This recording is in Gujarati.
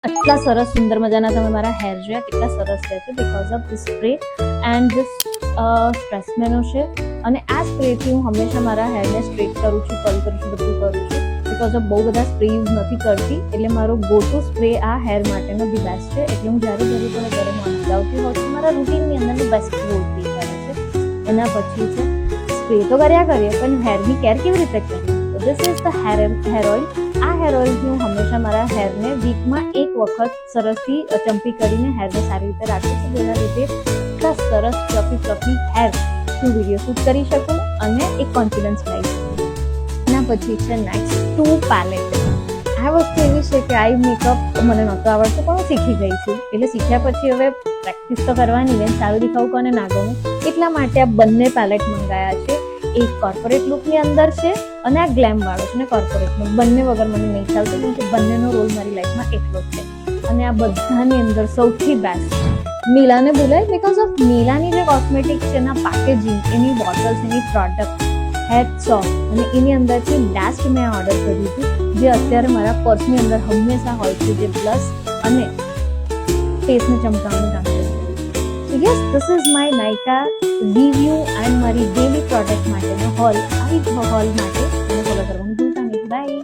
આટલા સરસ સુંદર મજાના તમે મારા હેર જોયા કેટલા સરસ રહે છે because of this spray and this સ્ટ્રેસમેનો છે. અને આ સ્પ્રેથી હું હંમેશા મારા હેરને સ્ટ્રેટ કરું છું, કર્લ કરું છું, બધું કરું છું બીકોઝ ઓફ બહુ બધા સ્પ્રે યુઝ નથી કરતી. એટલે મારો ગો ટુ સ્પ્રે આ હેર માટેનો બી બેસ્ટ છે. એટલે હું જ્યારે જરૂર પડે ત્યારે હું લગાવતી હોઉં છું. મારા રૂટીનની અંદરનું બેસ્ટ રોલ પ્લે કરે છે. એના પછી છે સ્પ્રે તો કર્યા કરીએ પણ હેરની કેર કેવી રીતે કરીએ. તો this is the hair oil. આ હેર ઓઇલથી હું હંમેશા મારા હેરને વીકમાં એક વખત સરસથી ચમ્પી કરીને હેરને સારી રીતે રાખું છું. જેના લીધે એટલા સરસ ફ્લફી હેર હું વિડીયો શૂટ કરી શકું અને એક કોન્ફિડન્સ લઈ શકું. એના પછી છે નેક્સ્ટ ટુ પેલેટ. આ વસ્તુ એવી છે કે આઈ મેકઅપ મને નહોતો આવડતું પણ હું શીખી ગઈ છું. એટલે શીખ્યા પછી હવે પ્રેક્ટિસ તો કરવાની ને સારું દેખાવું કોને ના ગમે. એટલા માટે આ બંને પેલેટ મંગાયા છે. એક કોર્પોરેટ લુકની અંદર છે અને આ ગ્લેમ વાળો છે ને કોર્પોરેટ લુક. બંને વગર મને નહીં ચાલતું કેમ કે બંનેનો રોલ મારી લાઈફમાં એટલો જ છે. અને આ બધાની અંદર સૌથી બેસ્ટ મિલાને બોલાય બીકોઝ ઓફ મિલાની જે કોસ્મેટિક છે એના packaging, any bottles, any product heads of અને એની અંદરથી લાસ્ટ મેં ઓર્ડર કર્યું હતું જે અત્યારે મારા પર્સની અંદર હંમેશા હોય છે, જે પ્લસ અને ફેસને ચમકાવવાનું કામ કરે છે. So yes, this is my Nykaa review and મારી ડેલી પ્રોડક્ટ માટેનો હોલ. આવી હોલ માટે મને ફોલો કરવાનું ભૂલતા નહીં. બાય.